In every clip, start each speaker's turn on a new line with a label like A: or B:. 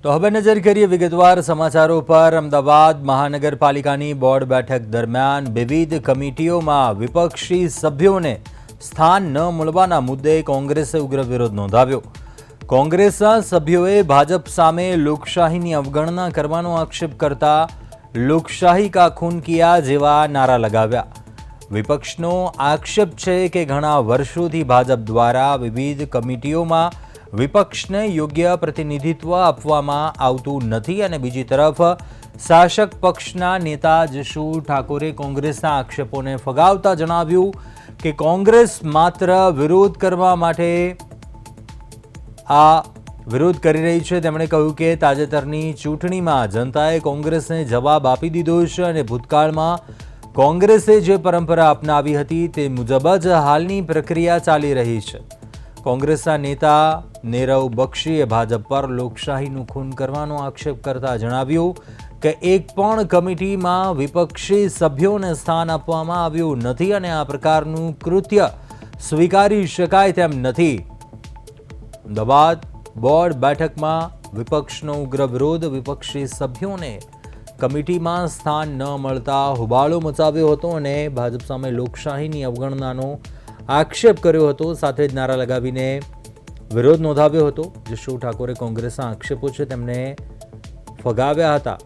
A: તો હવે નજર કરીએ વિગતવાર સમાચારો પર। અમદાવાદ મહાનગરપાલિકાની બોર્ડ બેઠક દરમિયાન વિવિધ કમિટીઓમાં વિપક્ષી સભ્યોને સ્થાન ન મળવાના મુદ્દે કોંગ્રેસે ઉગ્ર વિરોધ નોંધાવ્યો। કોંગ્રેસના સભ્યોએ ભાજપ સામે લોકશાહીની અવગણના કરવાનો આક્ષેપ કરતા લોકશાહી કા ખૂન કિયા જેવા નારા લગાવ્યા। વિપક્ષનો આક્ષેપ છે કે ઘણા વર્ષોથી ભાજપ દ્વારા વિવિધ કમિટીઓમાં વિપક્ષને યોગ્ય પ્રતિનિધિત્વ આપવામાં આવતું નથી અને બીજી તરફ શાસક પક્ષના નેતા જશુ ઠાકોરે કોંગ્રેસના આક્ષેપોને ફગાવતા જણાવ્યું કે કોંગ્રેસ માત્ર વિરોધ કરવા માટે આ વિરોધ કરી રહી છે। તેમણે કહ્યું કે તાજેતરની ચૂંટણીમાં જનતાએ કોંગ્રેસને જવાબ આપી દીધો છે અને ભૂતકાળમાં કોંગ્રેસે જે પરંપરા અપનાવી હતી તે મુજબ જ હાલની પ્રક્રિયા ચાલી રહી છે। કોંગ્રેસના નેતા નીરવ બક્ષીએ ભાજપ પર લોકશાહીનું ખૂન કરવાનો આક્ષેપ કરતા જણાવ્યું કે એક પણ કમિટીમાં વિપક્ષી સભ્યોને સ્થાન આપવામાં આવ્યું નથી અને આ પ્રકારનું કૃત્ય સ્વીકારી શકાય તેમ નથી। અમદાવાદ બોર્ડ બેઠકમાં વિપક્ષનો ઉગ્ર વિરોધ। વિપક્ષી સભ્યોને કમિટીમાં સ્થાન ન મળતા હોબાળો મચાવ્યો હતો અને ભાજપ સામે લોકશાહીની અવગણનાનો આક્ષેપ કર્યો હતો। સાથે જ નારા લગાવીને વિરોધ નોંધાવ્યો હતો। જશુ ઠાકોરે કોંગ્રેસના આક્ષેપો છે તેમને ફગાવ્યા હતા।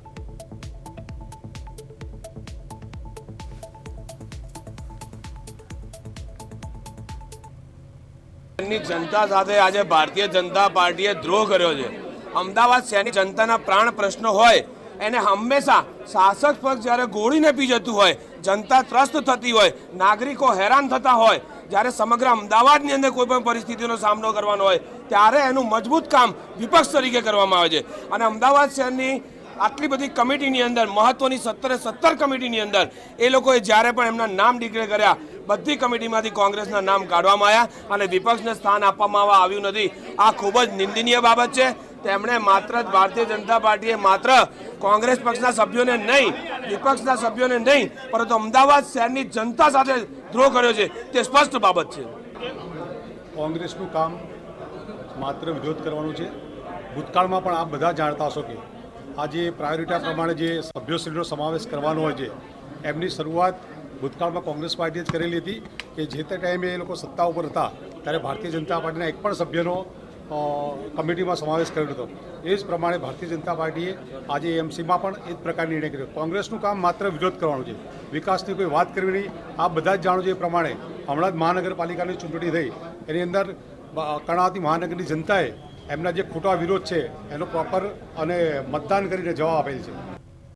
B: જનતા સાથે આજે ભારતીય જનતા પાર્ટીએ દ્રોહ કર્યો છે। અમદાવાદ શહેરની જનતાના પ્રાણ પ્રશ્નો હોય એને હંમેશા શાસક પક્ષ જ્યારે ગોળીને પી જતું હોય, જનતા ત્રસ્ત થતી હોય, નાગરિકો હેરાન થતા હોય, જ્યારે સમગ્ર અમદાવાદની અંદર કોઈ પણ પરિસ્થિતિનો સામનો કરવાનો હોય ત્યારે એનું મજબૂત કામ વિપક્ષ તરીકે કરવામાં આવે છે। અને અમદાવાદ શહેરની આટલી બધી કમિટીની અંદર મહત્વની 17 કમિટીની અંદર એ લોકોએ જ્યારે પણ એમના નામ ડિક્લેર કર્યા બધી કમિટીમાંથી કોંગ્રેસના નામ કાઢવામાં આવ્યા અને વિપક્ષને સ્થાન આપવામાં આવ્યું નથી। આ ખૂબ જ નિંદનીય બાબત છે। તેમણે માત્ર ભારતીય જનતા પાર્ટીએ માત્ર કોંગ્રેસ પક્ષના સભ્યોને નહીં, વિપક્ષના સભ્યોને નહીં, પરંતુ અમદાવાદ શહેરની જનતા સાથે દ્રોહ કર્યો છે તે સ્પષ્ટ બાબત છે।
C: કોંગ્રેસનું કામ માત્ર વિરોધ કરવાનું છે। ભૂતકાળમાં પણ આપ બધા જાણતા હશો કે આજે પ્રાયોરિટી પ્રમાણે જે સભ્યોશ્રીનો સમાવેશ કરવાનો હોય છે એમની શરૂઆત ભૂતકાળમાં કોંગ્રેસ પાર્ટીએ જ કરેલી હતી કે જે તે ટાઈમે એ લોકો સત્તા ઉપર હતા ત્યારે ભારતીય જનતા પાર્ટીના એક પણ સભ્યનો કમિટીમાં સમાવેશ કર્યો હતો। એ જ પ્રમાણે ભારતીય જનતા પાર્ટીએ આજે એમસીમાં પણ એ જ પ્રકારનો નિર્ણય કર્યો। કોંગ્રેસનું કામ માત્ર વિરોધ કરવાનું છે, વિકાસની કોઈ વાત કરવી નહીં। આપ બધા જ જાણો છો એ પ્રમાણે હમણાં જ મહાનગરપાલિકાની ચૂંટણી થઈ એની અંદર કર્ણાવતી મહાનગરની જનતાએ એમના જે ખોટા વિરોધ છે એનો પ્રોપર અને મતદાન કરીને જવાબ આપેલ છે।